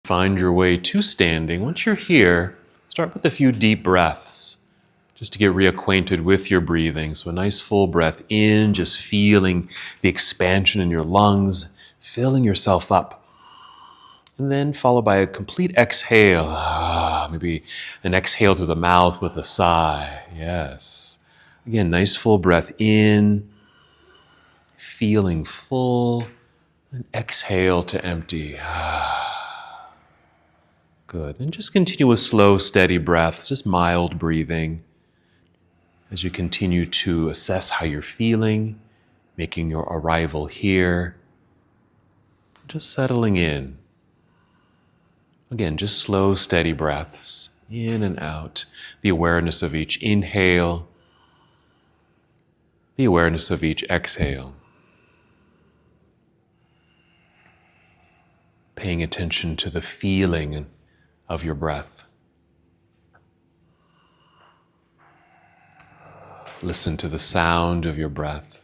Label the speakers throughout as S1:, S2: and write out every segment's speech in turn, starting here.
S1: find your way to standing. Once you're here, start with a few deep breaths just to get reacquainted with your breathing. So a nice full breath in, just feeling the expansion in your lungs, filling yourself up. And then followed by a complete exhale. Maybe an exhale through the mouth with a sigh. Yes. Again, nice full breath in, feeling full, and exhale to empty. Good. And just continue with slow, steady breaths, just mild breathing as you continue to assess how you're feeling, making your arrival here, just settling in. Again, just slow, steady breaths, in and out. The awareness of each inhale, the awareness of each exhale. Paying attention to the feeling of your breath. Listen to the sound of your breath.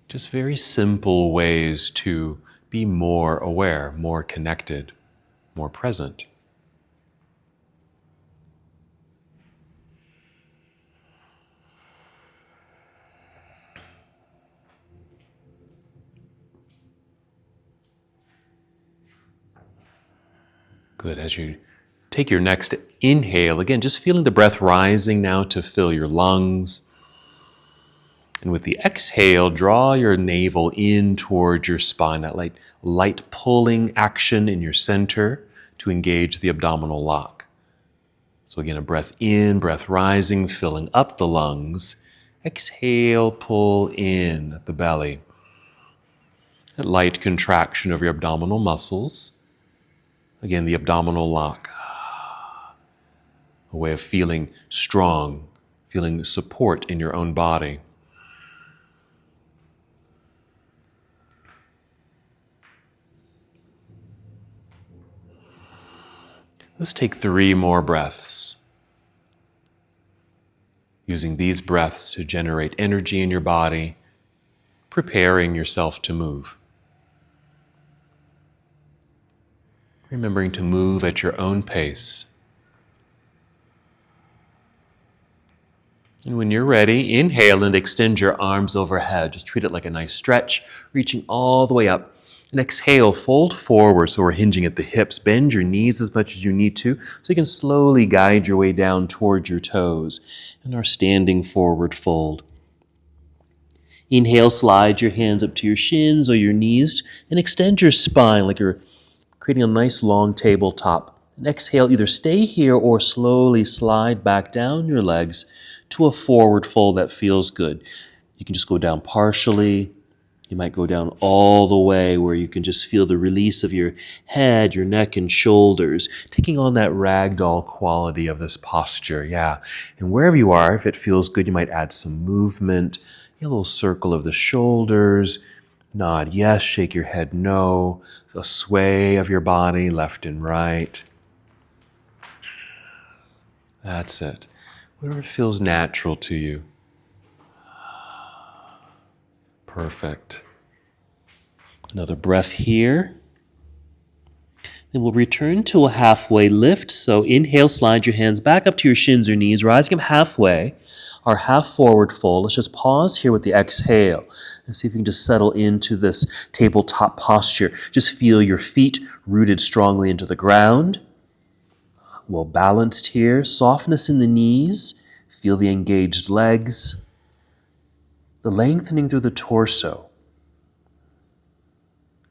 S1: Just very simple ways to be more aware, more connected, more present. Good. As you take your next inhale, again, just feeling the breath rising now to fill your lungs. And with the exhale, draw your navel in towards your spine, that light pulling action in your center to engage the abdominal lock. So again, a breath in, breath rising, filling up the lungs. Exhale, pull in at the belly. That light contraction of your abdominal muscles. Again, the abdominal lock. A way of feeling strong, feeling support in your own body. Let's take 3 more breaths. Using these breaths to generate energy in your body, preparing yourself to move. Remembering to move at your own pace. And when you're ready, inhale and extend your arms overhead. Just treat it like a nice stretch, reaching all the way up. And exhale, fold forward so we're hinging at the hips. Bend your knees as much as you need to so you can slowly guide your way down towards your toes and our standing forward fold. Inhale, slide your hands up to your shins or your knees and extend your spine like you're creating a nice long tabletop. And exhale, either stay here or slowly slide back down your legs to a forward fold that feels good. You can just go down partially. You might go down all the way where you can just feel the release of your head, your neck, and shoulders, taking on that ragdoll quality of this posture. Yeah. And wherever you are, if it feels good, you might add some movement, a little circle of the shoulders, nod yes, shake your head no, a sway of your body left and right. That's it. Whatever feels natural to you. Perfect. Another breath here. Then we'll return to a halfway lift. So inhale, slide your hands back up to your shins or knees, rising up halfway. Our half forward fold. Let's just pause here with the exhale and see if you can just settle into this tabletop posture. Just feel your feet rooted strongly into the ground. Well balanced here. Softness in the knees. Feel the engaged legs. The lengthening through the torso.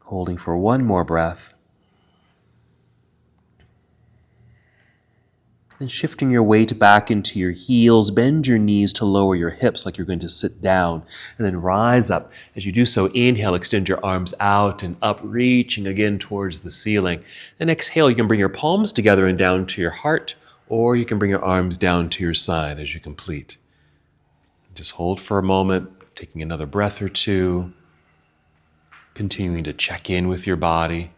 S1: Holding for 1 more breath. Then shifting your weight back into your heels, bend your knees to lower your hips like you're going to sit down, and then rise up. As you do so, inhale, extend your arms out and up, reaching again towards the ceiling. And exhale, you can bring your palms together and down to your heart, or you can bring your arms down to your side as you complete. Just hold for a moment, taking another breath or two, continuing to check in with your body.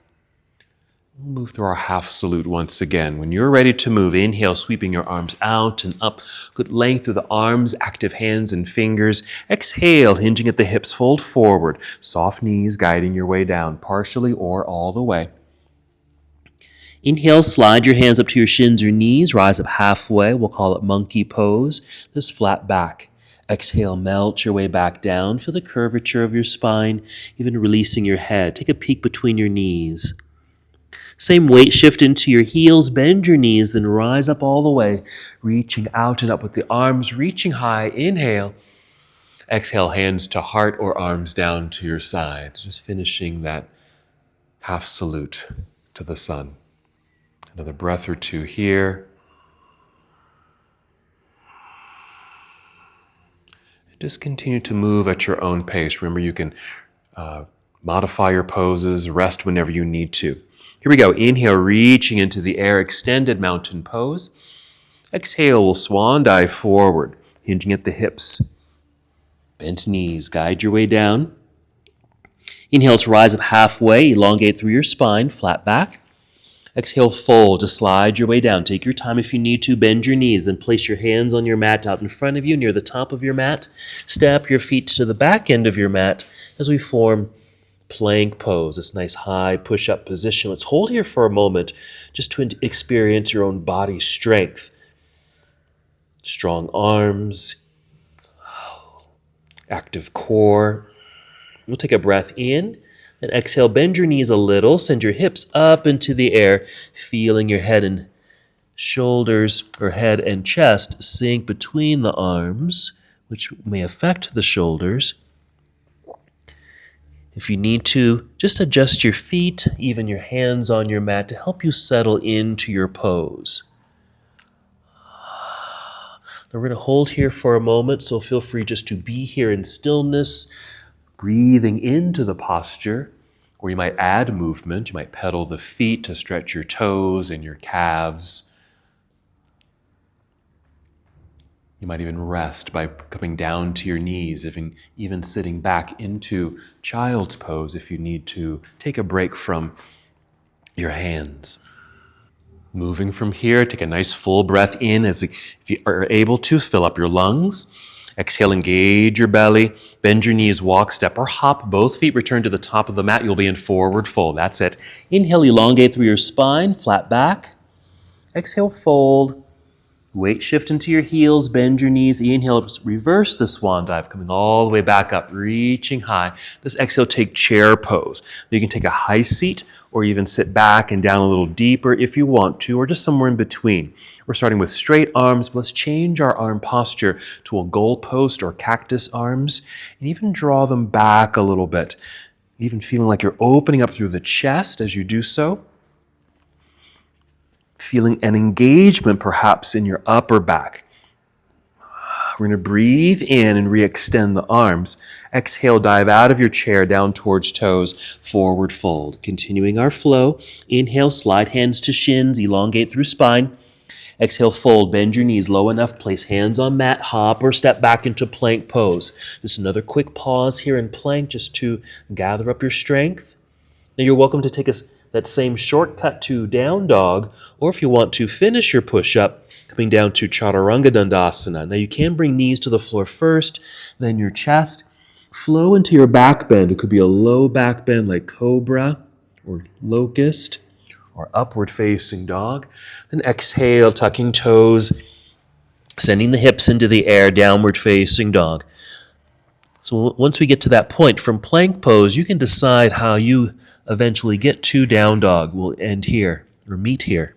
S1: Move through our half salute once again. When you're ready to move, inhale, sweeping your arms out and up. Good length through the arms, active hands and fingers. Exhale, hinging at the hips, fold forward. Soft knees guiding your way down, partially or all the way. Inhale, slide your hands up to your shins or knees. Rise up halfway. We'll call it monkey pose. This flat back. Exhale, melt your way back down. Feel the curvature of your spine, even releasing your head. Take a peek between your knees. Same weight shift into your heels, bend your knees, then rise up all the way, reaching out and up with the arms, reaching high. Inhale. Exhale, hands to heart or arms down to your side. Just finishing that half salute to the sun. Another breath or two here. Just continue to move at your own pace. Remember, you can modify your poses, rest whenever you need to. Here we go. Inhale, reaching into the air, extended mountain pose. Exhale, we'll swan dive forward, hinging at the hips. Bent knees, guide your way down. Inhale to rise up halfway, elongate through your spine, flat back. Exhale, fold to slide your way down. Take your time if you need to. Bend your knees, then place your hands on your mat out in front of you near the top of your mat. Step your feet to the back end of your mat as we form plank pose, this nice high push-up position. Let's hold here for a moment just to experience your own body strength. Strong arms, active core. We'll take a breath in, then exhale, bend your knees a little, send your hips up into the air, feeling your head and shoulders or head and chest sink between the arms, which may affect the shoulders. If you need to, just adjust your feet, even your hands on your mat to help you settle into your pose. Now we're going to hold here for a moment, so feel free just to be here in stillness, breathing into the posture, or you might add movement. You might pedal the feet to stretch your toes and your calves. You might even rest by coming down to your knees, even sitting back into child's pose if you need to take a break from your hands. Moving from here, take a nice full breath in as if you are able to, fill up your lungs. Exhale, engage your belly, bend your knees, walk, step, or hop. Both feet return to the top of the mat. You'll be in forward fold. That's it. Inhale, elongate through your spine, flat back. Exhale, fold. Weight shift into your heels, bend your knees. Inhale, reverse the swan dive, coming all the way back up, reaching high. This exhale, take chair pose. You can take a high seat or even sit back and down a little deeper if you want to, or just somewhere in between. We're starting with straight arms, but let's change our arm posture to a goalpost or cactus arms, and even draw them back a little bit, even feeling like you're opening up through the chest as you do so. Feeling an engagement perhaps in your upper back. We're going to breathe in and re-extend the arms. Exhale, dive out of your chair, down towards toes, forward fold. Continuing our flow. Inhale, slide hands to shins, elongate through spine. Exhale, fold, bend your knees low enough, place hands on mat, hop or step back into plank pose. Just another quick pause here in plank just to gather up your strength. Now you're welcome to take that same shortcut to down dog, or if you want to finish your push-up, coming down to Chaturanga Dandasana. Now you can bring knees to the floor first, then your chest. Flow into your back bend. It could be a low back bend like cobra or locust or upward facing dog. Then exhale, tucking toes, sending the hips into the air, downward facing dog. So once we get to that point from plank pose, you can decide how you eventually get to down dog. We'll end here or meet here.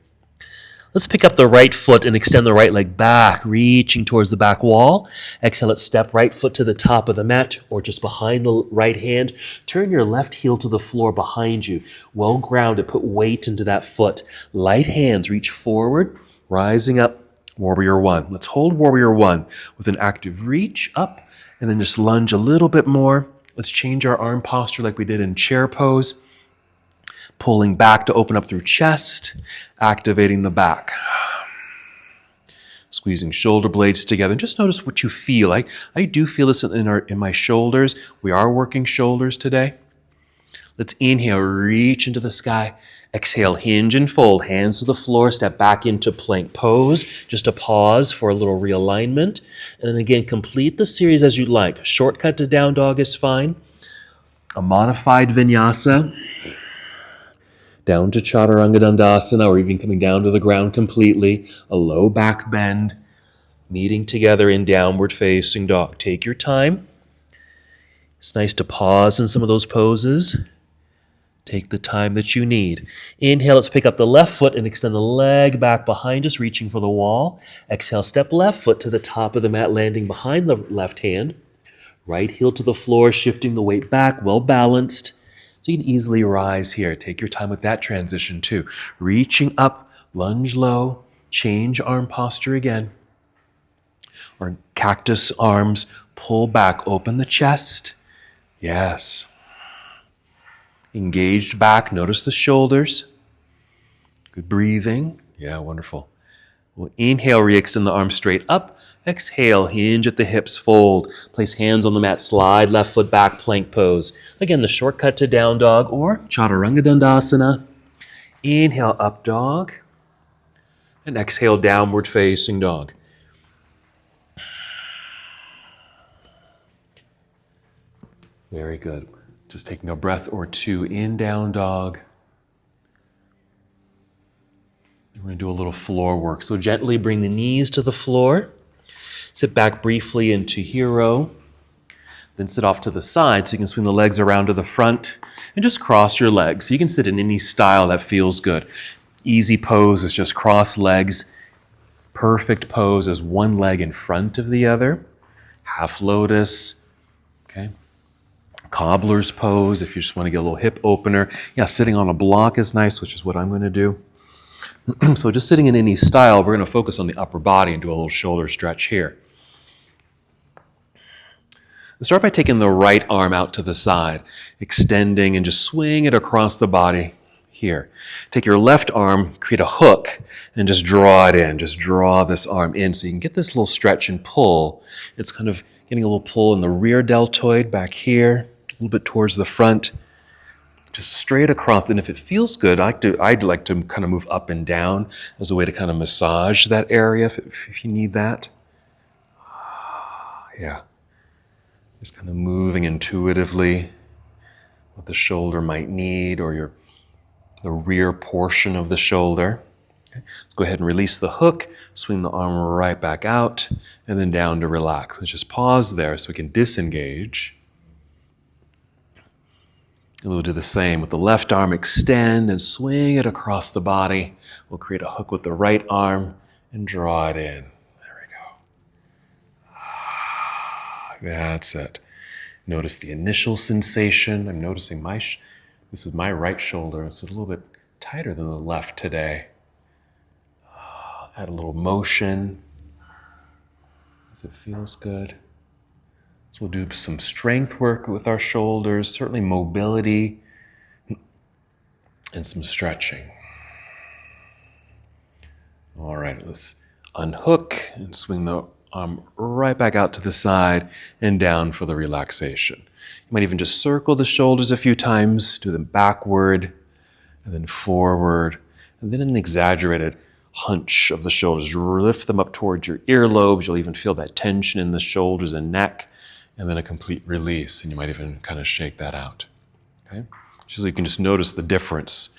S1: Let's pick up the right foot and extend the right leg back, reaching towards the back wall. Exhale, let's step right foot to the top of the mat or just behind the right hand. Turn your left heel to the floor behind you. Well grounded, put weight into that foot. Light hands reach forward, rising up, warrior one. Let's hold warrior one with an active reach up and then just lunge a little bit more. Let's change our arm posture like we did in chair pose. Pulling back to open up through chest, activating the back. Squeezing shoulder blades together. And just notice what you feel. I do feel this in my shoulders. We are working shoulders today. Let's inhale, reach into the sky. Exhale, hinge and fold, hands to the floor, step back into plank pose. Just a pause for a little realignment. And then again, complete the series as you like. A shortcut to down dog is fine. A modified vinyasa. Down to chaturanga dandasana, or even coming down to the ground completely. A low back bend. Meeting together in downward facing dog. Take your time. It's nice to pause in some of those poses. Take the time that you need. Inhale, let's pick up the left foot and extend the leg back behind us, reaching for the wall. Exhale, step left foot to the top of the mat, landing behind the left hand. Right heel to the floor, shifting the weight back, well balanced. So you can easily rise here. Take your time with that transition too. Reaching up, lunge low, change arm posture again. Or cactus arms, pull back, open the chest. Yes. Engaged back, notice the shoulders. Good breathing. Yeah, wonderful. We'll inhale, re-extend the arms straight up. Exhale, hinge at the hips, fold. Place hands on the mat, slide left foot back, plank pose. Again, the shortcut to down dog or chaturanga dandasana. Inhale, up dog. And exhale, downward facing dog. Very good. Just taking a breath or two in down dog. We're going to do a little floor work. So gently bring the knees to the floor. Sit back briefly into hero. Then sit off to the side so you can swing the legs around to the front and just cross your legs. So you can sit in any style that feels good. Easy pose is just cross legs. Perfect pose is one leg in front of the other. Half lotus. Okay. Cobbler's pose, if you just want to get a little hip opener. Yeah, sitting on a block is nice, which is what I'm going to do. So just sitting in any style, we're going to focus on the upper body and do a little shoulder stretch here. Let's start by taking the right arm out to the side, extending and just swing it across the body here. Take your left arm, create a hook, and just draw it in. Just draw this arm in so you can get this little stretch and pull. It's kind of getting a little pull in the rear deltoid back here. A little bit towards the front, just straight across. And if it feels good, I'd like to kind of move up and down as a way to kind of massage that area if you need that. Yeah, just kind of moving intuitively what the shoulder might need or the rear portion of the shoulder. Okay. Let's go ahead and release the hook, swing the arm right back out, and then down to relax. Let's just pause there so we can disengage. And we'll do the same with the left arm, extend and swing it across the body. We'll create a hook with the right arm and draw it in. There we go. That's it. Notice the initial sensation. I'm noticing this is my right shoulder. It's a little bit tighter than the left today. Add a little motion as it feels good. So we'll do some strength work with our shoulders, certainly mobility, and some stretching. All right, let's unhook and swing the arm right back out to the side and down for the relaxation. You might even just circle the shoulders a few times, do them backward and then forward, and then an exaggerated hunch of the shoulders. Lift them up towards your earlobes. You'll even feel that tension in the shoulders and neck. And then a complete release, and you might even kind of shake that out. Okay, so you can just notice the difference.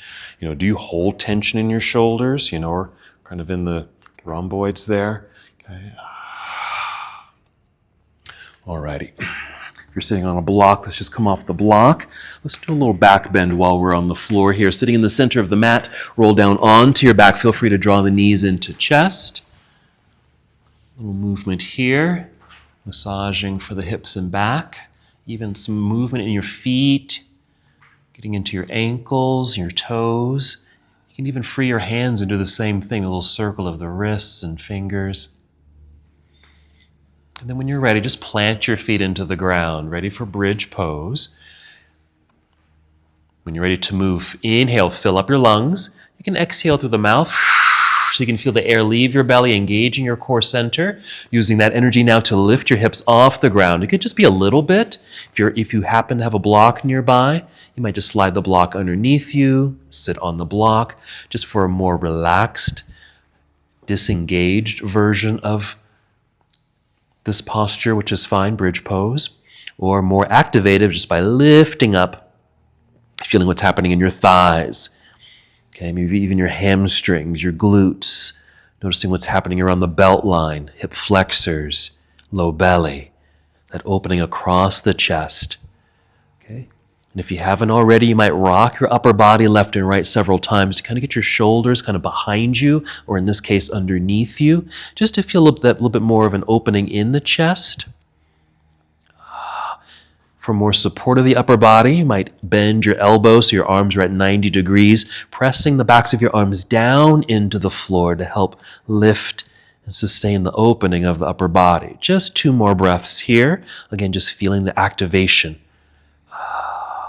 S1: Do you hold tension in your shoulders? Or kind of in the rhomboids there. Okay. Alrighty. If you're sitting on a block, let's just come off the block. Let's do a little back bend while we're on the floor here. Sitting in the center of the mat, roll down onto your back. Feel free to draw the knees into chest. A little movement here. Massaging for the hips and back, even some movement in your feet, getting into your ankles, your toes. You can even free your hands and do the same thing, a little circle of the wrists and fingers. And then when you're ready, just plant your feet into the ground, ready for bridge pose. When you're ready to move, inhale, fill up your lungs. You can exhale through the mouth, So you can feel the air leave your belly, engaging your core center, using that energy now to lift your hips off the ground. It could just be a little bit. If you happen to have a block nearby, you might just slide the block underneath you, sit on the block, just for a more relaxed, disengaged version of this posture, which is fine, bridge pose, or more activated just by lifting up, feeling what's happening in your thighs. Okay, maybe even your hamstrings, your glutes, noticing what's happening around the belt line, hip flexors, low belly, that opening across the chest. Okay, and if you haven't already, you might rock your upper body left and right several times to kind of get your shoulders kind of behind you, or in this case, underneath you, just to feel that little bit more of an opening in the chest. For more support of the upper body, you might bend your elbows so your arms are at 90 degrees, pressing the backs of your arms down into the floor to help lift and sustain the opening of the upper body. Just 2 more breaths here. Again, just feeling the activation.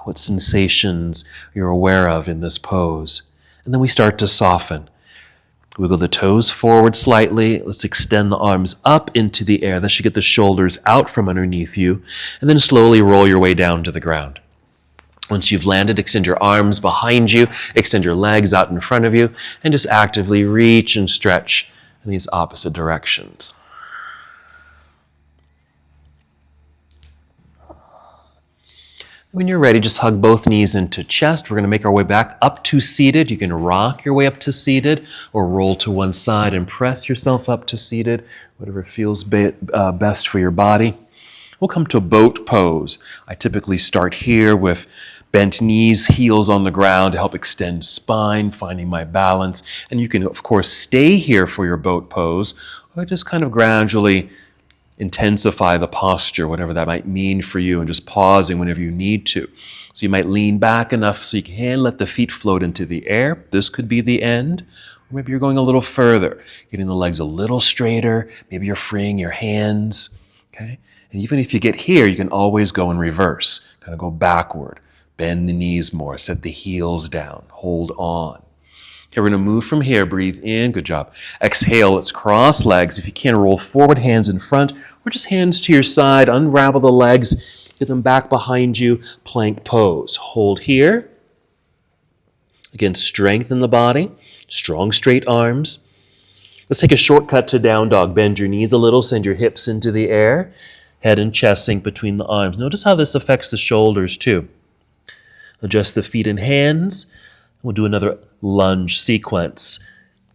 S1: What sensations you're aware of in this pose. And then we start to soften. Wiggle the toes forward slightly. Let's extend the arms up into the air. That should get the shoulders out from underneath you. And then slowly roll your way down to the ground. Once you've landed, extend your arms behind you, extend your legs out in front of you, and just actively reach and stretch in these opposite directions. When you're ready, just hug both knees into chest. We're going to make our way back up to seated. You can rock your way up to seated or roll to one side and press yourself up to seated, whatever feels best for your body. We'll come to a boat pose. I typically start here with bent knees, heels on the ground to help extend spine, finding my balance. And you can, of course, stay here for your boat pose or just kind of gradually intensify the posture, whatever that might mean for you, and just pausing whenever you need to. So you might lean back enough so you can let the feet float into the air. This could be the end. Or maybe you're going a little further, getting the legs a little straighter. Maybe you're freeing your hands. Okay? And even if you get here, you can always go in reverse. Kind of go backward. Bend the knees more. Set the heels down. Hold on. Okay, we're going to move from here. Breathe in. Good job. Exhale. Let's cross legs. If you can, roll forward, hands in front, or just hands to your side. Unravel the legs. Get them back behind you. Plank pose. Hold here. Again, strengthen the body. Strong, straight arms. Let's take a shortcut to down dog. Bend your knees a little. Send your hips into the air. Head and chest sink between the arms. Notice how this affects the shoulders too. Adjust the feet and hands. We'll do another lunge sequence.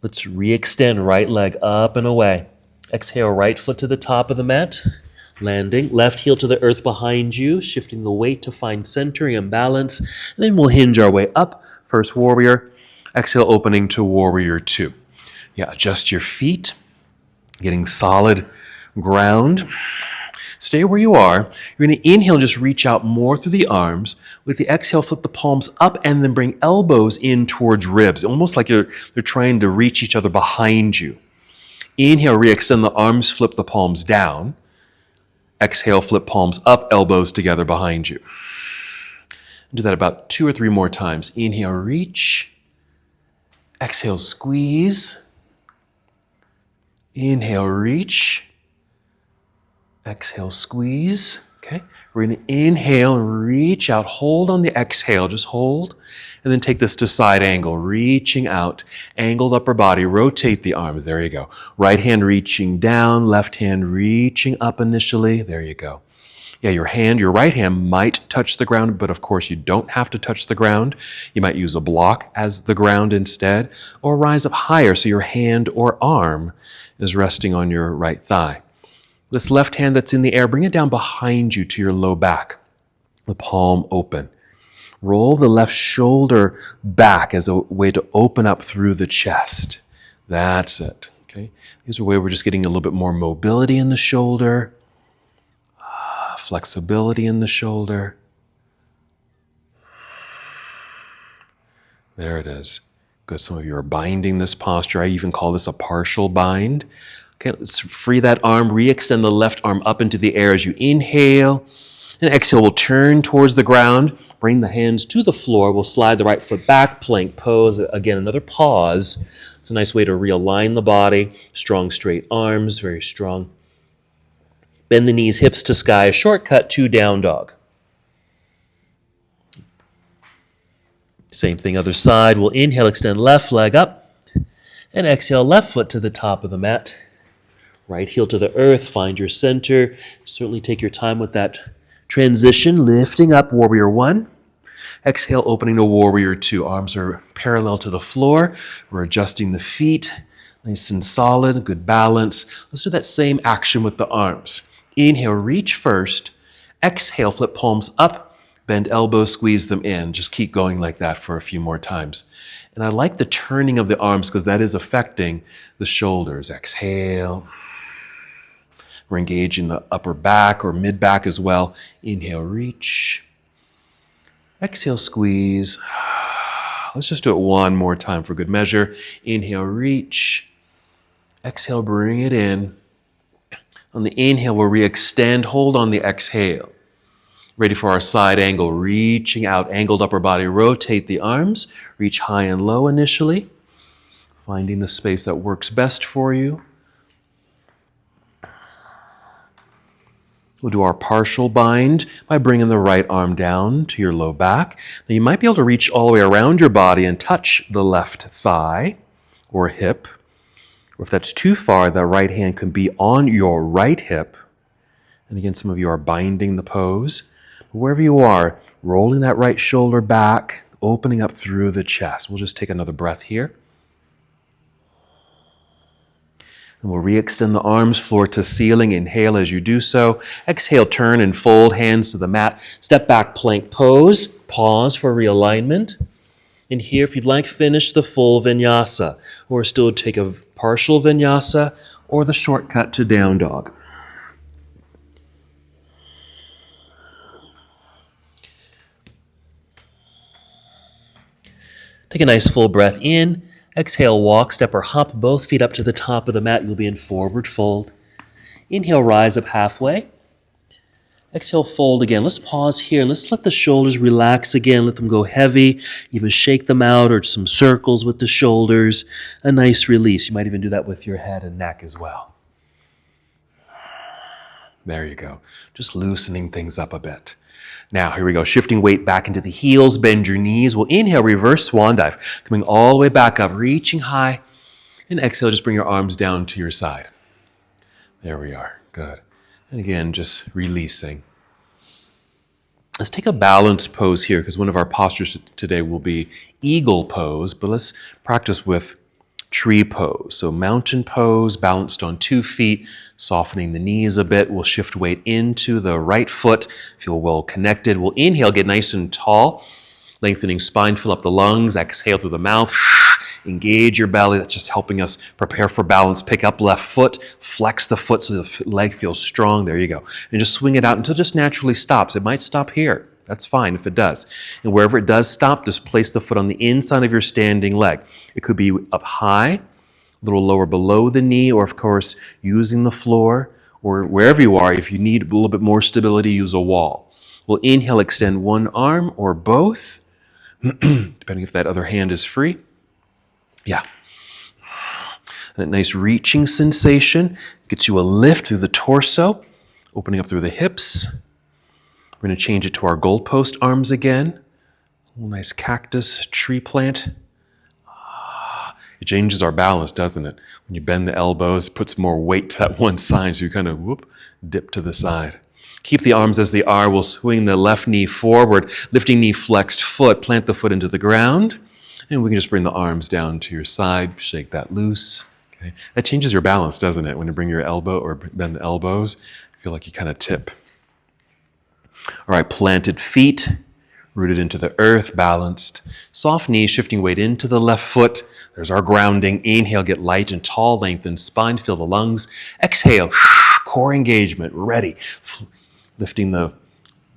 S1: Let's re-extend right leg up and away. Exhale, right foot to the top of the mat. Landing, left heel to the earth behind you, shifting the weight to find centering and balance. And then we'll hinge our way up. First warrior. Exhale, opening to warrior 2. Yeah, adjust your feet. Getting solid ground. Stay where you are. You're going to inhale and just reach out more through the arms. With the exhale, flip the palms up and then bring elbows in towards ribs, almost like you're trying to reach each other behind you. Inhale, re-extend the arms, flip the palms down. Exhale, flip palms up, elbows together behind you. Do that about 2 or 3 more times. Inhale, reach. Exhale, squeeze. Inhale, reach. Exhale, squeeze. Okay. We're going to inhale and reach out. Hold on the exhale. Just hold. And then take this to side angle, reaching out. Angled upper body. Rotate the arms. There you go. Right hand reaching down. Left hand reaching up initially. There you go. Yeah, your right hand might touch the ground, but of course you don't have to touch the ground. You might use a block as the ground instead, or rise up higher so your hand or arm is resting on your right thigh. This left hand that's in the air, bring it down behind you to your low back. The palm open. Roll the left shoulder back as a way to open up through the chest. That's it. Okay. Here's a way we're just getting a little bit more mobility in the shoulder. Flexibility in the shoulder. There it is. Good. Some of you are binding this posture. I even call this a partial bind. Okay, let's free that arm. Re-extend the left arm up into the air as you inhale. And exhale, we'll turn towards the ground, bring the hands to the floor. We'll slide the right foot back, plank pose. Again, another pause. It's a nice way to realign the body. Strong, straight arms, very strong. Bend the knees, hips to sky. Shortcut to down dog. Same thing, other side. We'll inhale, extend left leg up. And exhale, left foot to the top of the mat. Right heel to the earth, find your center. Certainly take your time with that transition, lifting up, warrior one. Exhale, opening to warrior two. Arms are parallel to the floor. We're adjusting the feet, nice and solid, good balance. Let's do that same action with the arms. Inhale, reach first. Exhale, flip palms up, bend elbows, squeeze them in. Just keep going like that for a few more times. And I like the turning of the arms because that is affecting the shoulders. Exhale. We're engaging the upper back or mid back as well. Inhale, reach. Exhale, squeeze. Let's just do it one more time for good measure. Inhale, reach. Exhale, bring it in. On the inhale, we'll re-extend. Hold on the exhale. Ready for our side angle. Reaching out, angled upper body. Rotate the arms. Reach high and low initially. Finding the space that works best for you. We'll do our partial bind by bringing the right arm down to your low back. Now you might be able to reach all the way around your body and touch the left thigh or hip. Or if that's too far, the right hand can be on your right hip. And again, some of you are binding the pose. But wherever you are, rolling that right shoulder back, opening up through the chest. We'll just take another breath here. And we'll re-extend the arms, floor to ceiling. Inhale as you do so. Exhale, turn and fold hands to the mat. Step back, plank pose. Pause for realignment. And here, if you'd like, finish the full vinyasa. Or still take a partial vinyasa or the shortcut to down dog. Take a nice full breath in. Exhale, walk, step, or hop both feet up to the top of the mat. You'll be in forward fold. Inhale, rise up halfway. Exhale, fold again. Let's pause here. Let's let the shoulders relax again. Let them go heavy. Even shake them out or some circles with the shoulders. A nice release. You might even do that with your head and neck as well. There you go. Just loosening things up a bit. Now, here we go. Shifting weight back into the heels. Bend your knees. We'll inhale, reverse swan dive. Coming all the way back up, reaching high. And exhale, just bring your arms down to your side. There we are. Good. And again, just releasing. Let's take a balanced pose here because one of our postures today will be eagle pose, but let's practice with tree pose. So mountain pose, balanced on 2 feet, softening the knees a bit. We'll shift weight into the right foot, feel well connected. We'll inhale, get nice and tall, lengthening spine, fill up the lungs, exhale through the mouth, engage your belly. That's just helping us prepare for balance. Pick up left foot, flex the foot so the leg feels strong. There you go. And just swing it out until it just naturally stops. It might stop here. That's fine if it does. And wherever it does stop, just place the foot on the inside of your standing leg. It could be up high, a little lower below the knee, or of course, using the floor, or wherever you are. If you need a little bit more stability, use a wall. We'll inhale, extend one arm or both, depending if that other hand is free. Yeah. That nice reaching sensation gets you a lift through the torso, opening up through the hips. We're going to change it to our goalpost arms again. A nice cactus tree plant. It changes our balance, doesn't it? When you bend the elbows, it puts more weight to that one side, so you kind of dip to the side. Keep the arms as they are. We'll swing the left knee forward, lifting knee flexed foot, plant the foot into the ground, and we can just bring the arms down to your side, shake that loose. Okay. That changes your balance, doesn't it? When you bring your elbow or bend the elbows, you feel like you kind of tip. All right, planted feet, rooted into the earth, balanced. Soft knees, shifting weight into the left foot. There's our grounding. Inhale, get light and tall, lengthen spine, fill the lungs. Exhale, core engagement, ready. Lifting the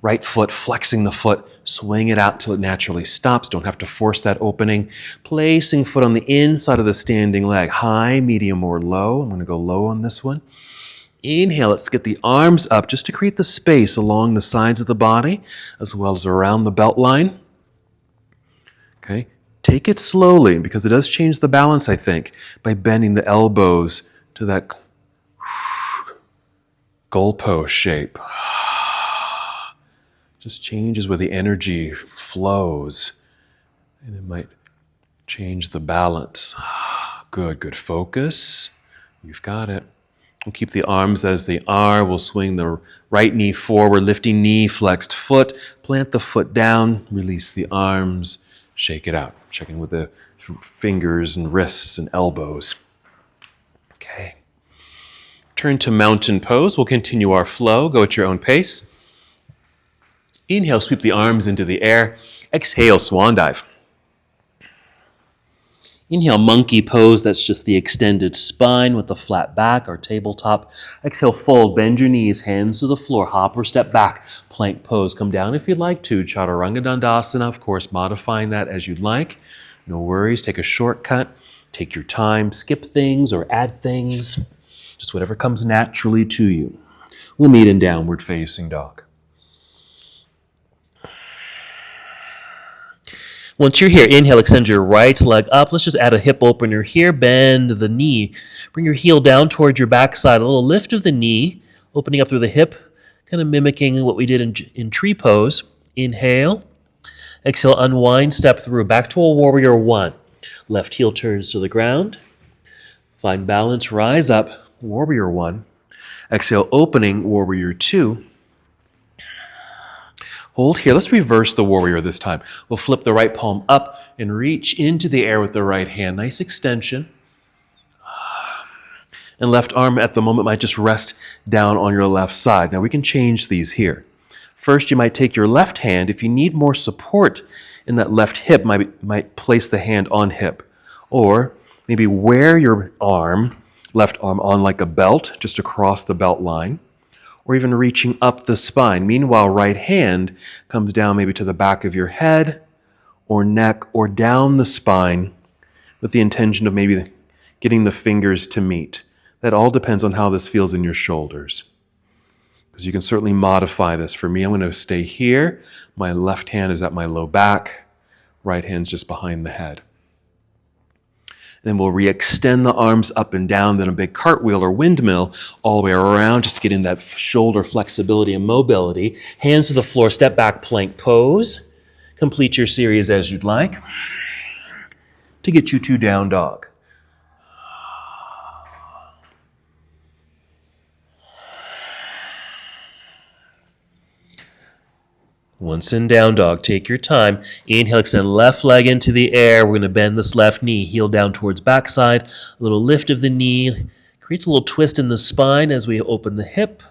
S1: right foot, flexing the foot, swing it out till it naturally stops. Don't have to force that opening. Placing foot on the inside of the standing leg, high, medium, or low. I'm going to go low on this one. Inhale, let's get the arms up just to create the space along the sides of the body as well as around the belt line. Okay, take it slowly because it does change the balance, I think, by bending the elbows to that goalpost shape. Just changes where the energy flows, and it might change the balance. Good focus. You've got it. We'll keep the arms as they are. We'll swing the right knee forward, lifting knee, flexed foot. Plant the foot down, release the arms, shake it out. Checking with the fingers and wrists and elbows. Okay. Turn to mountain pose. We'll continue our flow. Go at your own pace. Inhale, sweep the arms into the air. Exhale, swan dive. Inhale, monkey pose. That's just the extended spine with the flat back or tabletop. Exhale, fold. Bend your knees, hands to the floor. Hop or step back. Plank pose. Come down if you'd like to. Chaturanga Dandasana, of course, modifying that as you'd like. No worries. Take a shortcut. Take your time. Skip things or add things. Just whatever comes naturally to you. We'll meet in downward facing dog. Once you're here, inhale, extend your right leg up. Let's just add a hip opener here. Bend the knee. Bring your heel down towards your backside. A little lift of the knee, opening up through the hip, kind of mimicking what we did in tree pose. Inhale. Exhale, unwind, step through. Back to a warrior one. Left heel turns to the ground. Find balance, rise up, warrior one. Exhale, opening, warrior two. Hold here. Let's reverse the warrior this time. We'll flip the right palm up and reach into the air with the right hand. Nice extension. And left arm at the moment might just rest down on your left side. Now we can change these here. First, you might take your left hand. If you need more support in that left hip, might place the hand on hip. Or maybe wear your left arm on like a belt, just across the belt line. Or even reaching up the spine. Meanwhile, right hand comes down maybe to the back of your head or neck or down the spine with the intention of maybe getting the fingers to meet. That all depends on how this feels in your shoulders. Because you can certainly modify this. For me, I'm going to stay here. My left hand is at my low back. Right hand's just behind the head. Then we'll re-extend the arms up and down, then a big cartwheel or windmill all the way around just to get in that shoulder flexibility and mobility. Hands to the floor, step back, plank pose. Complete your series as you'd like to get you to down dog. Once in down dog, take your time. Inhale, extend left leg into the air. We're going to bend this left knee, heel down towards backside. A little lift of the knee. Creates a little twist in the spine as we open the hip.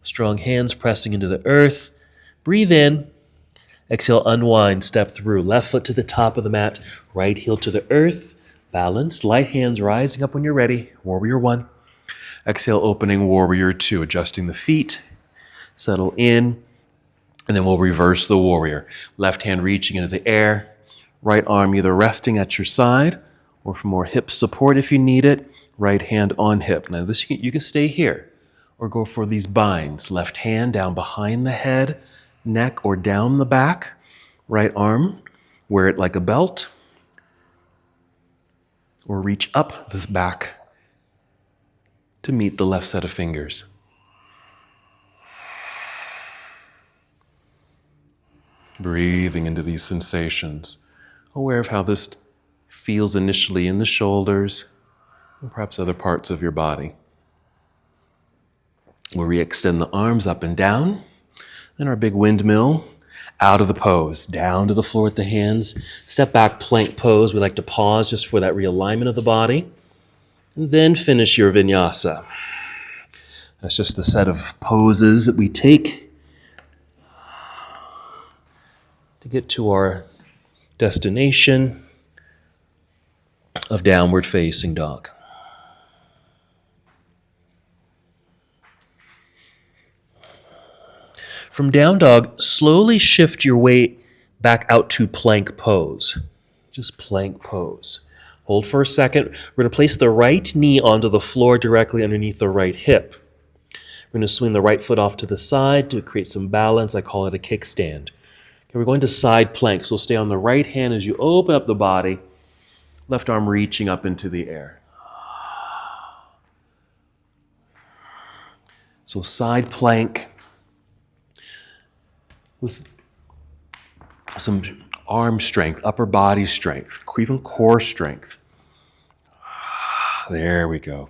S1: Strong hands pressing into the earth. Breathe in. Exhale, unwind, step through. Left foot to the top of the mat. Right heel to the earth. Balance. Light hands rising up when you're ready. Warrior one. Exhale, opening warrior two. Adjusting the feet. Settle in. And then we'll reverse the warrior. Left hand reaching into the air. Right arm either resting at your side or for more hip support if you need it. Right hand on hip. Now this you can stay here or go for these binds. Left hand down behind the head, neck, or down the back. Right arm, wear it like a belt. Or reach up the back to meet the left set of fingers. Breathing into these sensations, aware of how this feels initially in the shoulders and perhaps other parts of your body. We'll re-extend the arms up and down, then our big windmill out of the pose, down to the floor with the hands, step back plank pose. We like to pause just for that realignment of the body, and then finish your vinyasa. That's just the set of poses that we take to get to our destination of downward facing dog. From down dog, slowly shift your weight back out to plank pose. Just plank pose.
S2: Hold for a second. We're going to place the right knee onto the floor directly underneath the right hip. We're going to swing the right foot off to the side to create some balance. I call it a kickstand. Okay, we're going to side plank, so stay on the right hand as you open up the body, left arm reaching up into the air. So side plank with some arm strength, upper body strength, even core strength. There we go.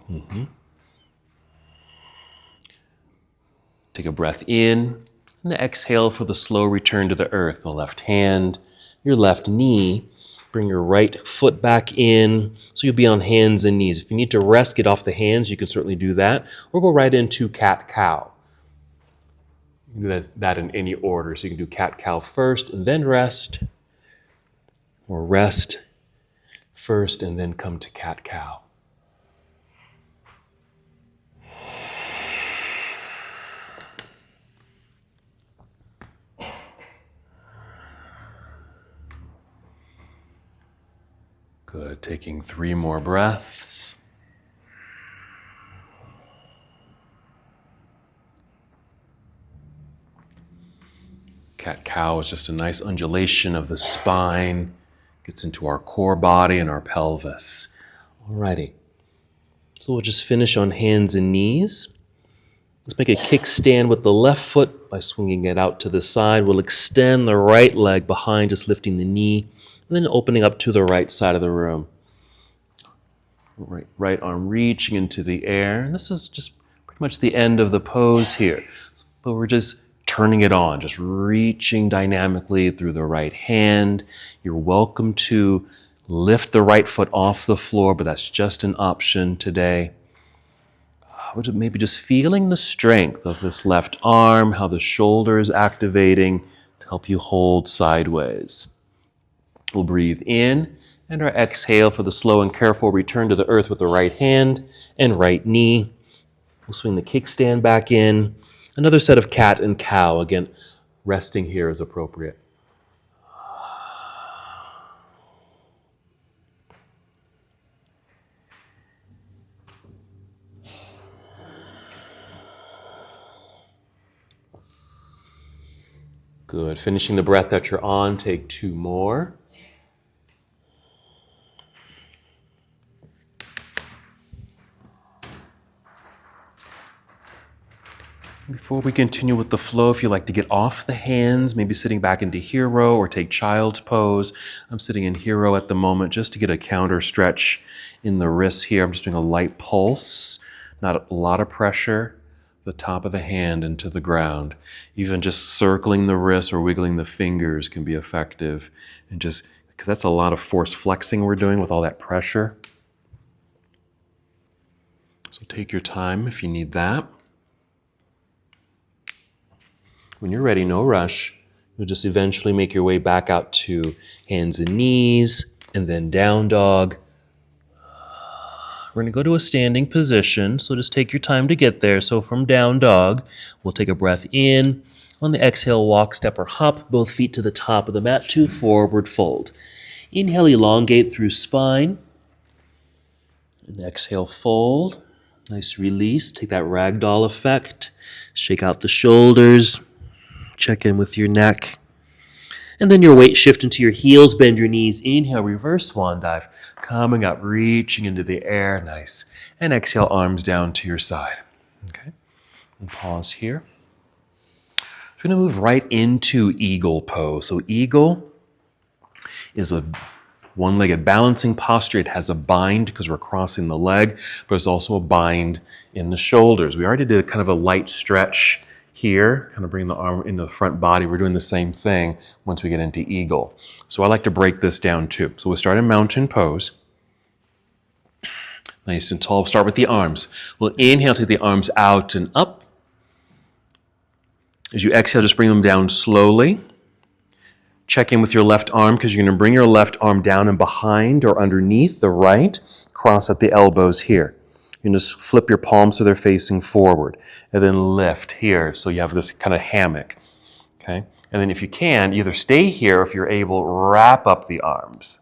S2: Take a breath in, and exhale for the slow return to the earth. The left hand, your left knee. Bring your right foot back in, so you'll be on hands and knees. If you need to rest, get off the hands, you can certainly do that, or go right into cat-cow. You can do that in any order. So you can do cat-cow first and then rest, or rest first and then come to cat-cow. Good. Taking 3 more breaths. Cat-cow is just a nice undulation of the spine. Gets into our core body and our pelvis. Alrighty. So we'll just finish on hands and knees. Let's make a kickstand with the left foot by swinging it out to the side. We'll extend the right leg behind, just lifting the knee, and then opening up to the right side of the room. Right arm reaching into the air. And this is just pretty much the end of the pose here. But we're just turning it on, just reaching dynamically through the right hand. You're welcome to lift the right foot off the floor, but that's just an option today. Maybe just feeling the strength of this left arm, how the shoulder is activating to help you hold sideways. We'll breathe in, and our exhale for the slow and careful return to the earth with the right hand and right knee. We'll swing the kickstand back in. Another set of cat and cow. Again, resting here is appropriate. Good. Finishing the breath that you're on, take 2 more. Before we continue with the flow, if you'd like to get off the hands, maybe sitting back into hero or take child's pose. I'm sitting in hero at the moment just to get a counter stretch in the wrists here. I'm just doing a light pulse, not a lot of pressure. The top of the hand into the ground. Even just circling the wrists or wiggling the fingers can be effective. And just, because that's a lot of force flexing we're doing with all that pressure. So take your time if you need that. When you're ready, no rush. You'll just eventually make your way back out to hands and knees, and then down dog. We're going to go to a standing position, so just take your time to get there. So from down dog, we'll take a breath in. On the exhale, walk, step, or hop, both feet to the top of the mat to forward fold. Inhale, elongate through spine. And exhale, fold. Nice release. Take that ragdoll effect. Shake out the shoulders. Check in with your neck. And then your weight shift into your heels, bend your knees. Inhale, reverse swan dive. Coming up, reaching into the air. Nice. And exhale, arms down to your side. Okay. And pause here. We're going to move right into eagle pose. So eagle is a one-legged balancing posture. It has a bind because we're crossing the leg, but there's also a bind in the shoulders. We already did kind of a light stretch here, kind of bring the arm into the front body. We're doing the same thing once we get into eagle. So I like to break this down too. So we'll start in mountain pose. Nice and tall. We'll start with the arms. We'll inhale, take the arms out and up. As you exhale, just bring them down slowly. Check in with your left arm because you're going to bring your left arm down and behind or underneath the right. Cross at the elbows here. You can just flip your palms so they're facing forward and then lift here. So you have this kind of hammock, okay? And then if you can, either stay here or if you're able, wrap up the arms.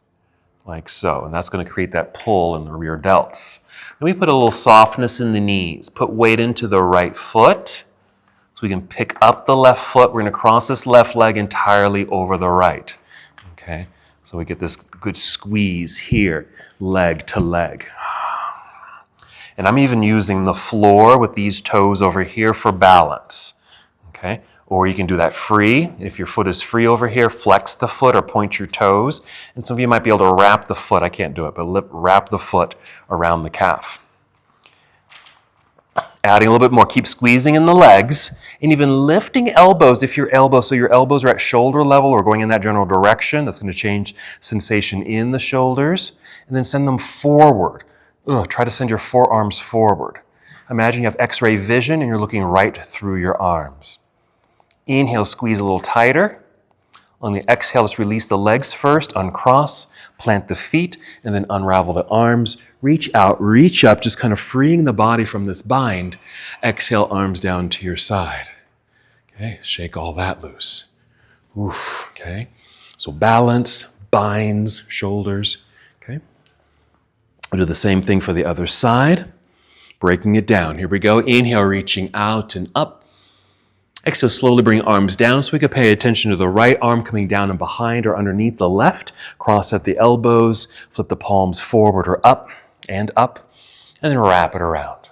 S1: like so. And that's going to create that pull in the rear delts. Then we put a little softness in the knees. Put weight into the right foot. So we can pick up the left foot. We're going to cross this left leg entirely over the right. Okay, so we get this good squeeze here, leg to leg. And I'm even using the floor with these toes over here for balance. Okay, or you can do that free. If your foot is free over here, flex the foot or point your toes. And some of you might be able to wrap the foot. I can't do it, but wrap the foot around the calf. Adding a little bit more, keep squeezing in the legs and even lifting elbows so your elbows are at shoulder level or going in that general direction. That's going to change sensation in the shoulders. And then send them forward. Try to send your forearms forward. Imagine you have x-ray vision and you're looking right through your arms. Inhale, squeeze a little tighter. On the exhale, let's release the legs first, uncross, plant the feet, and then unravel the arms. Reach out, reach up, just kind of freeing the body from this bind. Exhale, arms down to your side. Okay, shake all that loose. Oof, okay. So balance, binds, shoulders. Okay. We'll do the same thing for the other side. Breaking it down. Here we go. Inhale, reaching out and up. Exhale, slowly bring arms down so we can pay attention to the right arm coming down and behind or underneath the left. Cross at the elbows, flip the palms forward or up, and then wrap it around.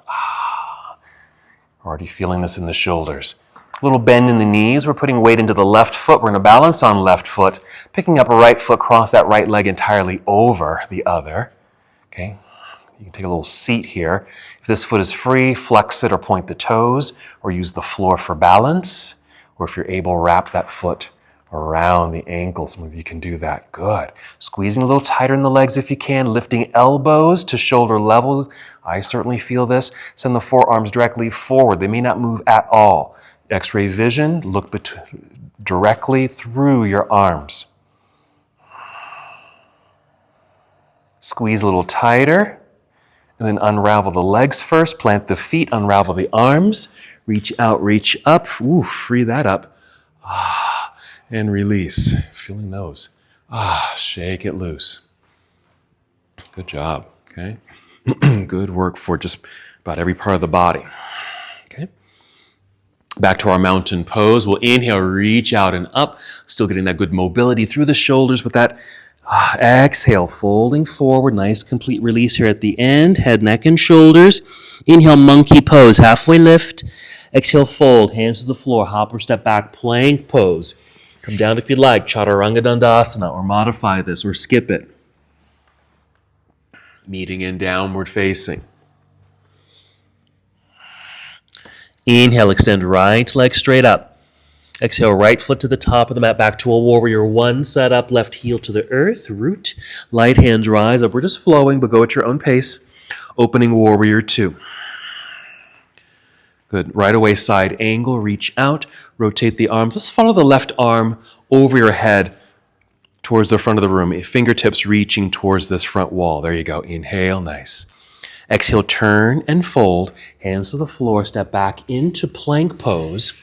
S1: Already feeling this in the shoulders. A little bend in the knees. We're putting weight into the left foot. We're going to balance on left foot. Picking up a right foot, cross that right leg entirely over the other. Okay. You can take a little seat here. If this foot is free, flex it or point the toes, or use the floor for balance. Or if you're able, wrap that foot around the ankle. Some of you can do that. Good. Squeezing a little tighter in the legs if you can, lifting elbows to shoulder level. I certainly feel this. Send the forearms directly forward. They may not move at all. X-ray vision, look directly through your arms. Squeeze a little tighter. And then unravel the legs first, plant the feet, unravel the arms, reach out, reach up, free that up, and release. Feeling those. Shake it loose. Good job, okay? Good work for just about every part of the body, okay? Back to our mountain pose. We'll inhale, reach out and up, still getting that good mobility through the shoulders with that. Exhale, folding forward, nice complete release here at the end, head, neck, and shoulders. Inhale, monkey pose, halfway lift. Exhale, fold, hands to the floor, hop or step back, plank pose. Come down if you like, chaturanga dandasana, or modify this, or skip it. Meeting in downward facing. Inhale, extend right leg straight up. Exhale, right foot to the top of the mat, back to a warrior one. Set up, left heel to the earth, root. Light hands rise up. We're just flowing, but go at your own pace. Opening warrior two. Good. Right away, side angle, reach out, rotate the arms. Let's follow the left arm over your head towards the front of the room. Fingertips reaching towards this front wall. There you go. Inhale, nice. Exhale, turn and fold. Hands to the floor, step back into plank pose.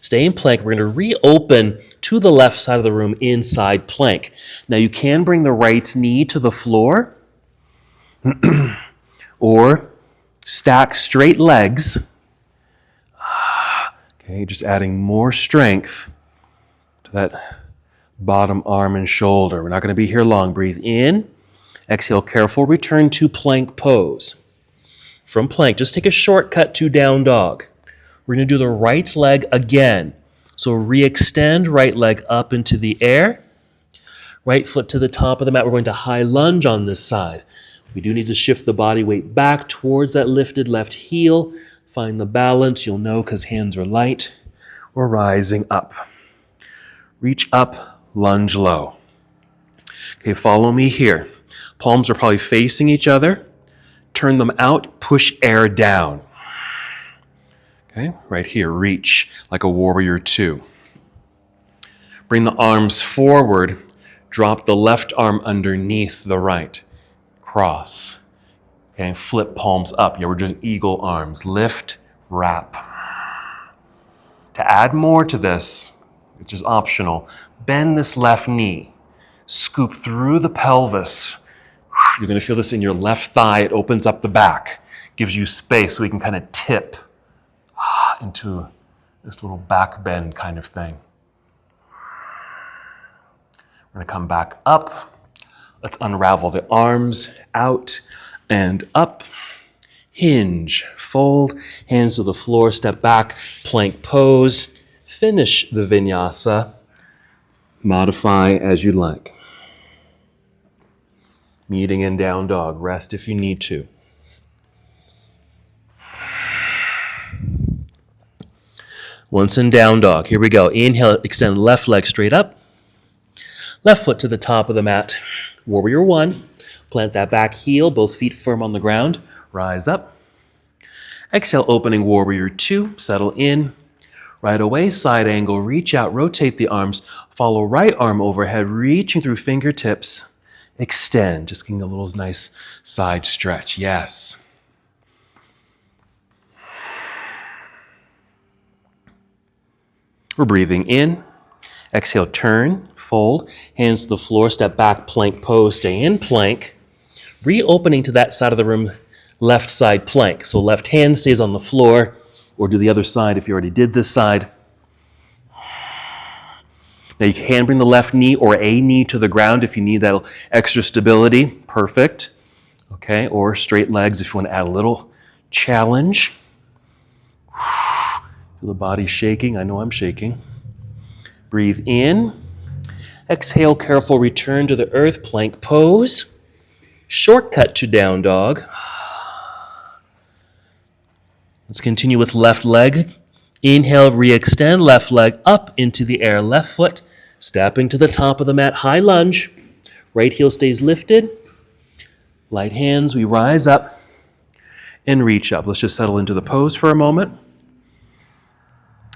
S1: Stay in plank. We're going to reopen to the left side of the room inside plank. Now you can bring the right knee to the floor or stack straight legs. Okay, just adding more strength to that bottom arm and shoulder. We're not going to be here long. Breathe in. Exhale, careful return to plank pose. From plank, just take a shortcut to down dog. We're going to do the right leg again. So re-extend right leg up into the air. Right foot to the top of the mat. We're going to high lunge on this side. We do need to shift the body weight back towards that lifted left heel. Find the balance. You'll know because hands are light. We're rising up. Reach up, lunge low. Okay, follow me here. Palms are probably facing each other. Turn them out, push air down. Okay, right here, reach like a warrior two. Bring the arms forward, drop the left arm underneath the right. Cross. Okay, flip palms up. Yeah, we're doing eagle arms. Lift, wrap. To add more to this, which is optional, bend this left knee. Scoop through the pelvis. You're going to feel this in your left thigh. It opens up the back, gives you space so we can kind of tip into this little back bend kind of thing. We're going to come back up. Let's unravel the arms out and up. Hinge, fold, hands to the floor, step back, plank pose. Finish the vinyasa. Modify as you'd like. Meeting in down dog. Rest if you need to. Once in down dog. Here we go. Inhale, extend left leg straight up. Left foot to the top of the mat. Warrior one. Plant that back heel, both feet firm on the ground. Rise up. Exhale, opening warrior two. Settle in. Right away, side angle. Reach out, rotate the arms. Follow right arm overhead, reaching through fingertips. Extend, just getting a little nice side stretch. Yes. We're breathing in. Exhale, turn, fold. Hands to the floor, step back, plank pose. Stay in plank. Reopening to that side of the room, left side plank. So left hand stays on the floor, or do the other side if you already did this side. Now you can bring the left knee or a knee to the ground if you need that extra stability. Perfect. Okay, or straight legs if you want to add a little challenge. Feel the body shaking. I know I'm shaking. Breathe in. Exhale, careful return to the earth, plank pose. Shortcut to down dog. Let's continue with left leg. Inhale, re-extend, left leg up into the air. Left foot stepping to the top of the mat, high lunge. Right heel stays lifted. Light hands, we rise up and reach up. Let's just settle into the pose for a moment.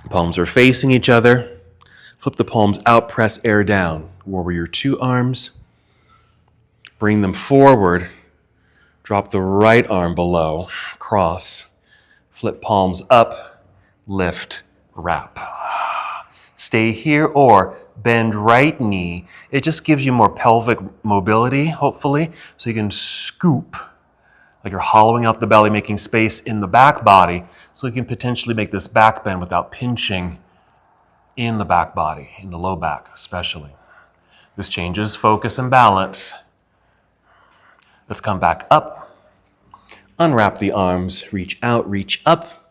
S1: Palms are facing each other. Flip the palms out, press air down. Warrior two arms. Bring them forward. Drop the right arm below. Cross. Flip palms up. Lift. Wrap. Stay here or bend right knee. It just gives you more pelvic mobility, hopefully, so you can scoop, like you're hollowing out the belly, making space in the back body, so you can potentially make this back bend without pinching in the back body, in the low back especially. This changes focus and balance. Let's come back up. Unwrap the arms, reach out, reach up.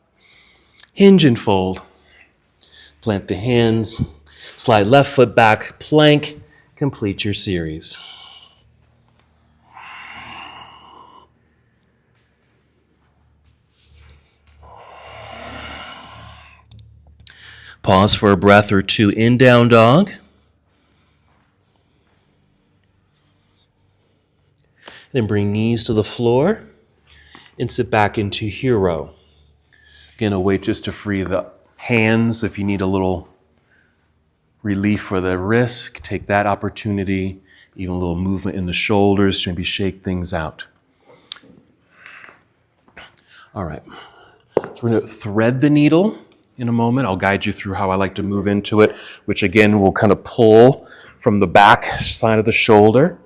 S1: Hinge and fold. Plant the hands. Slide left foot back, plank. Complete your series. Pause for a breath or two in down dog. Then bring knees to the floor and sit back into hero. Again, a way just to free the hands. If you need a little relief for the wrist, take that opportunity. Even a little movement in the shoulders to maybe shake things out. All right. So we're going to thread the needle in a moment. I'll guide you through how I like to move into it, which again will kind of pull from the back side of the shoulder.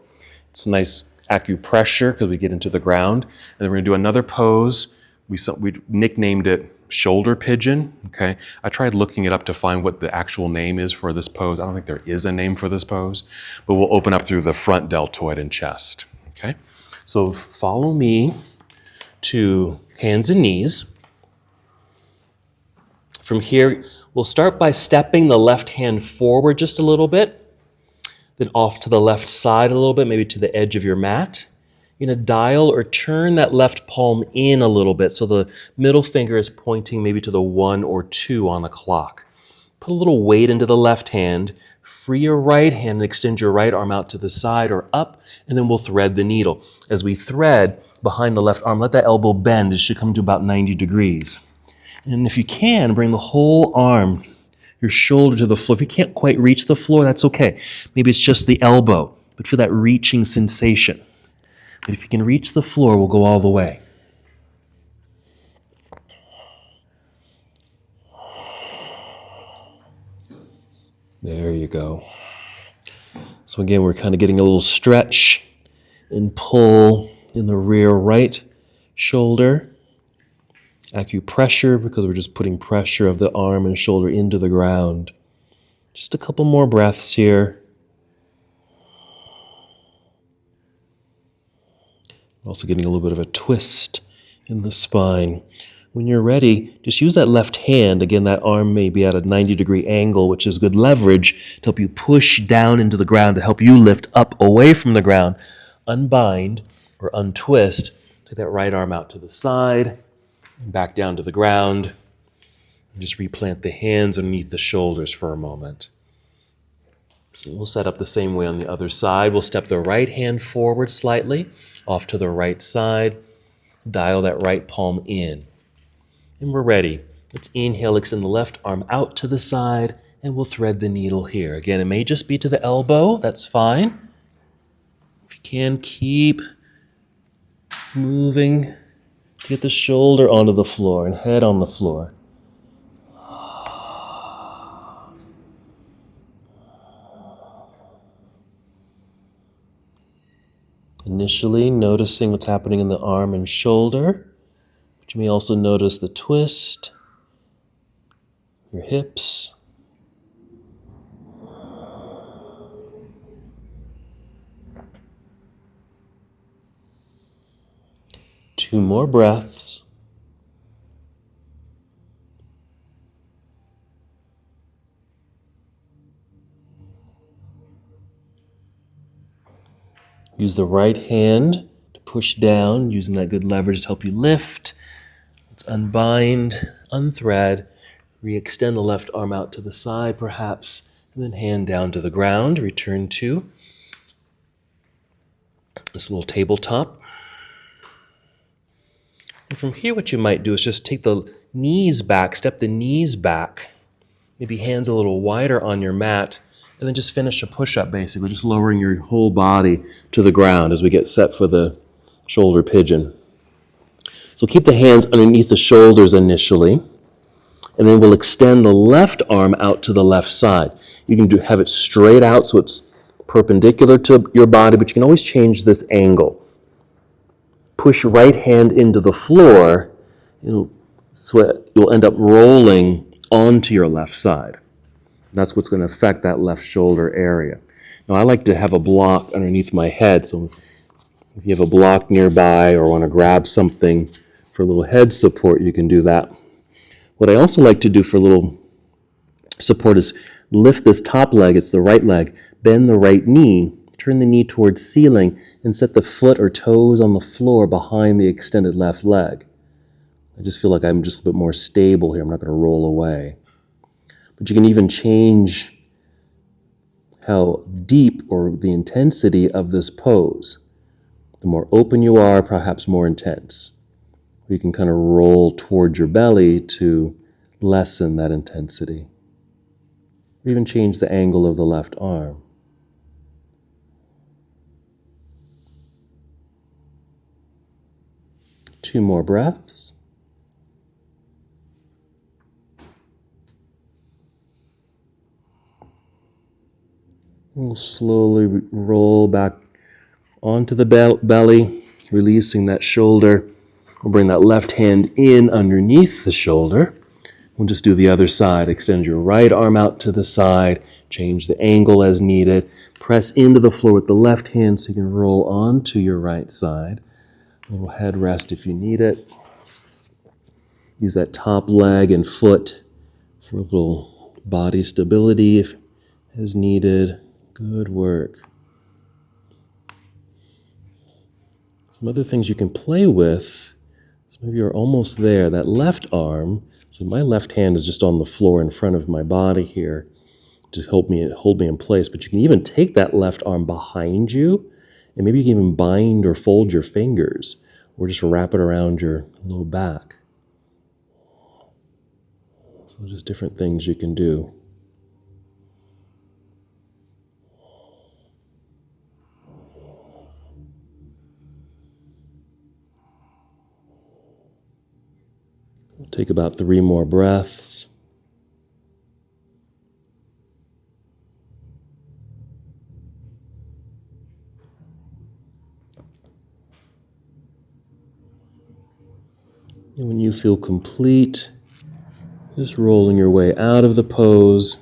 S1: It's a nice acupressure because we get into the ground. And then we're going to do another pose. We nicknamed it Shoulder Pigeon. Okay, I tried looking it up to find what the actual name is for this pose. I don't think there is a name for this pose, but we'll open up through the front deltoid and chest. Okay, so follow me to hands and knees. From here, we'll start by stepping the left hand forward just a little bit, then off to the left side a little bit, maybe to the edge of your mat. You're going to dial or turn that left palm in a little bit so the middle finger is pointing maybe to the 1 or 2 on the clock. Put a little weight into the left hand, free your right hand and extend your right arm out to the side or up, and then we'll thread the needle. As we thread behind the left arm, let that elbow bend. It should come to about 90 degrees. And if you can, bring the whole arm, your shoulder to the floor. If you can't quite reach the floor, that's okay. Maybe it's just the elbow, but feel that reaching sensation. But if you can reach the floor, we'll go all the way. There you go.
S2: So again, we're kind of getting a little stretch and pull in the rear right shoulder. Acupressure, because we're just putting pressure of the arm and shoulder into the ground. Just a couple more breaths here. Also getting a little bit of a twist in the spine. When you're ready, just use that left hand. Again, that arm may be at a 90-degree angle, which is good leverage to help you push down into the ground, to help you lift up away from the ground. Unbind or untwist. Take that right arm out to the side, and back down to the ground. And just replant the hands underneath the shoulders for a moment. We'll set up the same way on the other side. We'll step the right hand forward slightly, off to the right side. Dial that right palm in. And we're ready. Let's inhale, extend the left arm out to the side, and we'll thread the needle here. Again, it may just be to the elbow. That's fine. If you can, keep moving. Get the shoulder onto the floor and head on the floor. Initially, noticing what's happening in the arm and shoulder. But you may also notice the twist, your hips. Two more breaths. Use the right hand to push down, using that good leverage to help you lift. Let's unbind, unthread, re-extend the left arm out to the side perhaps, and then hand down to the ground. Return to this little tabletop. And from here, what you might do is just take the knees back, step the knees back, maybe hands a little wider on your mat, and then just finish a push-up, basically, just lowering your whole body to the ground as we get set for the shoulder pigeon. So keep the hands underneath the shoulders initially, and then we'll extend the left arm out to the left side. You can have it straight out so it's perpendicular to your body, but you can always change this angle. Push right hand into the floor, so you'll end up rolling onto your left side. That's what's going to affect that left shoulder area. Now, I like to have a block underneath my head, so if you have a block nearby or want to grab something for a little head support, you can do that. What I also like to do for a little support is lift this top leg, it's the right leg, bend the right knee, turn the knee towards ceiling, and set the foot or toes on the floor behind the extended left leg. I just feel like I'm just a bit more stable here. I'm not going to roll away. But you can even change how deep or the intensity of this pose. The more open you are, perhaps more intense. You can kind of roll towards your belly to lessen that intensity. Or even change the angle of the left arm. Two more breaths. We'll slowly roll back onto the belly, releasing that shoulder. We'll bring that left hand in underneath the shoulder. We'll just do the other side. Extend your right arm out to the side. Change the angle as needed. Press into the floor with the left hand so you can roll onto your right side. A little head rest if you need it. Use that top leg and foot for a little body stability if as needed. Good work. Some other things you can play with. So maybe you're almost there. That left arm, so my left hand is just on the floor in front of my body here to hold me in place. But you can even take that left arm behind you, and maybe you can even bind or fold your fingers, or just wrap it around your low back. So just different things you can do. We'll take about 3 more breaths. And when you feel complete, just rolling your way out of the pose,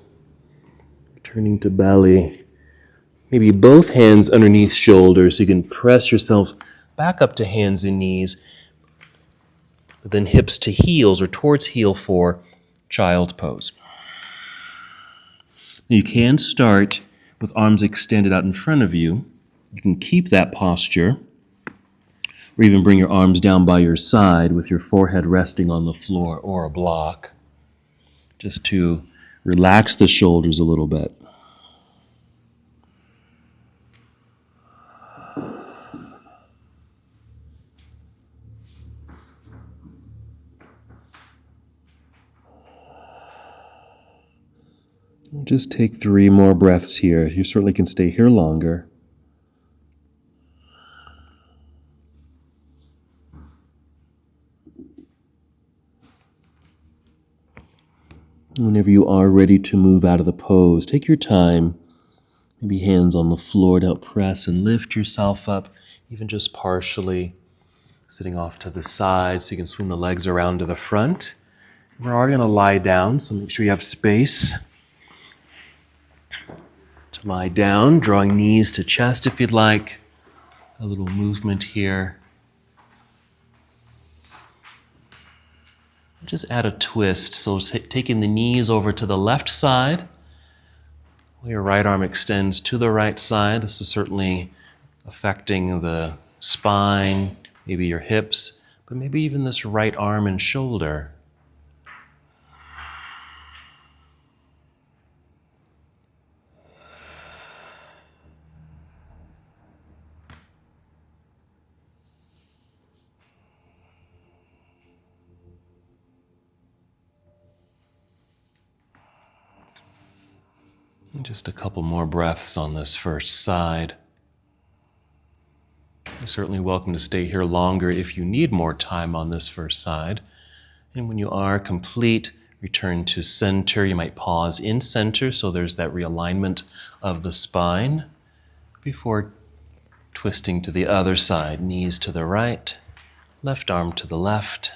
S2: returning to belly. Maybe both hands underneath shoulders so you can press yourself back up to hands and knees, but then hips to heels or towards heel for child pose. You can start with arms extended out in front of you. You can keep that posture, or even bring your arms down by your side with your forehead resting on the floor or a block, just to relax the shoulders a little bit. Just take 3 more breaths here. You certainly can stay here longer. Whenever you are ready to move out of the pose, take your time. Maybe hands on the floor to help press and lift yourself up, even just partially, sitting off to the side so you can swing the legs around to the front. We are going to lie down, so make sure you have space to lie down, drawing knees to chest if you'd like. A little movement here. Just add a twist, so taking the knees over to the left side. Your right arm extends to the right side. This is certainly affecting the spine, maybe your hips, but maybe even this right arm and shoulder. And just a couple more breaths on this first side. You're certainly welcome to stay here longer if you need more time on this first side. And when you are complete, return to center. You might pause in center so there's that realignment of the spine before twisting to the other side. Knees to the right, left arm to the left.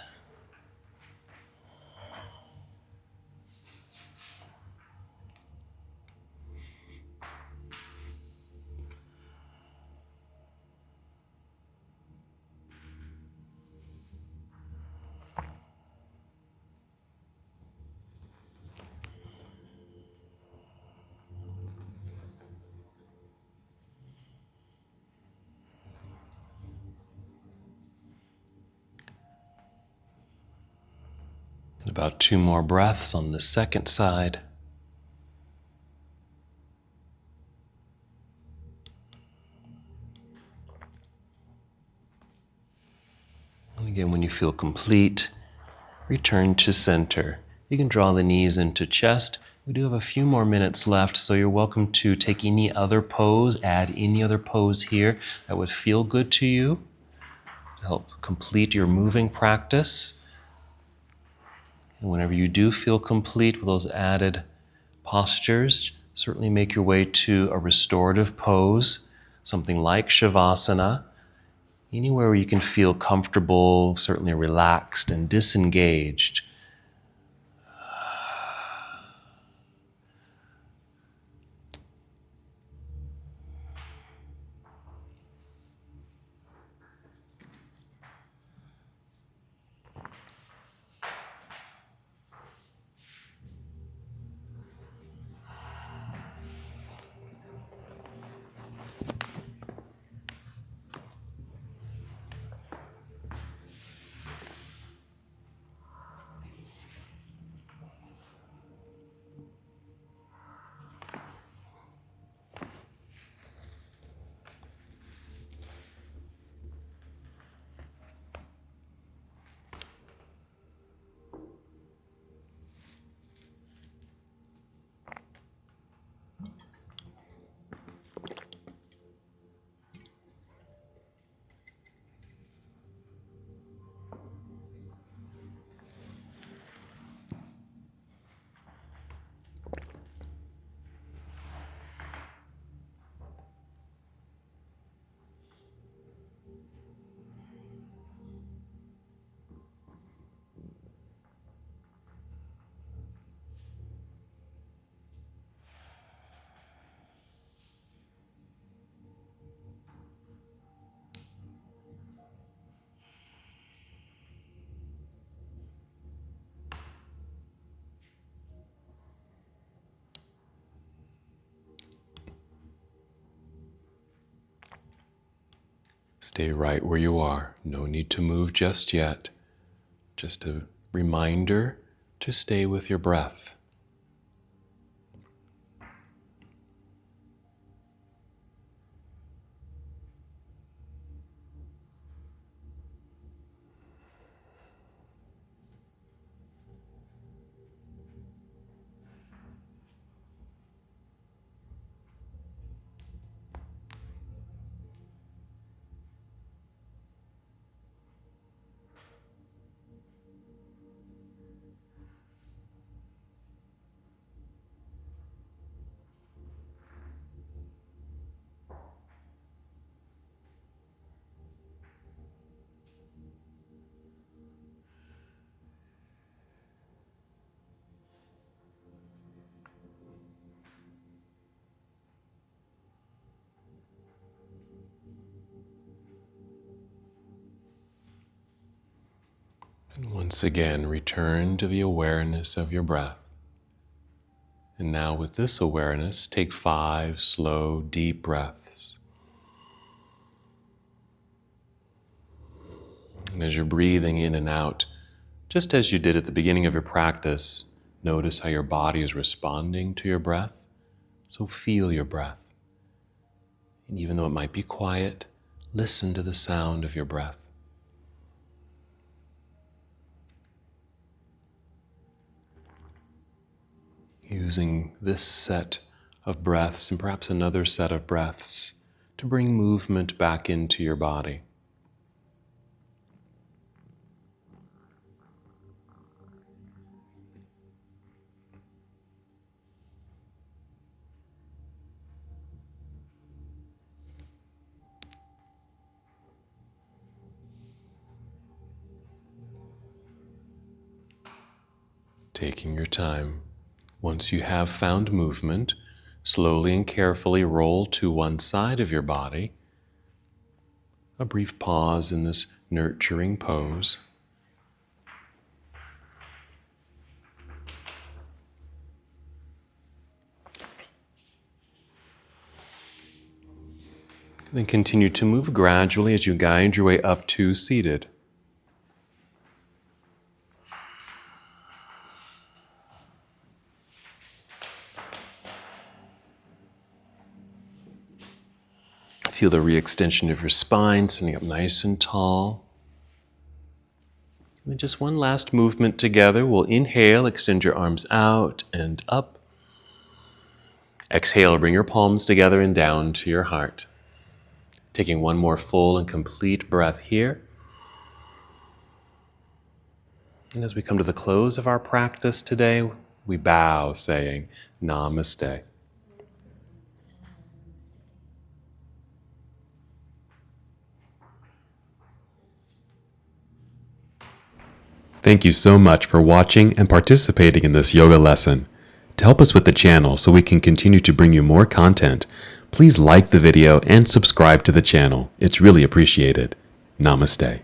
S2: And about 2 more breaths on the second side. And again, when you feel complete, return to center. You can draw the knees into chest. We do have a few more minutes left, so you're welcome to take any other pose, add any other pose here that would feel good to you to help complete your moving practice. And whenever you do feel complete with those added postures, certainly make your way to a restorative pose, something like Shavasana, anywhere where you can feel comfortable, certainly relaxed and disengaged.
S1: Stay right where you are. No need to move just yet. Just a reminder to stay with your breath. And once again, return to the awareness of your breath. And now with this awareness, take 5 slow, deep breaths. And as you're breathing in and out, just as you did at the beginning of your practice, notice how your body is responding to your breath. So feel your breath. And even though it might be quiet, listen to the sound of your breath. Using this set of breaths and perhaps another set of breaths to bring movement back into your body. Taking your time. Once you have found movement, slowly and carefully roll to one side of your body. A brief pause in this nurturing pose. Then continue to move gradually as you guide your way up to seated. Feel the re-extension of your spine, sitting up nice and tall. And then just one last movement together. We'll inhale, extend your arms out and up. Exhale, bring your palms together and down to your heart. Taking one more full and complete breath here. And as we come to the close of our practice today, we bow, saying, Namaste. Thank you so much for watching and participating in this yoga lesson. To help us with the channel so we can continue to bring you more content, please like the video and subscribe to the channel. It's really appreciated. Namaste.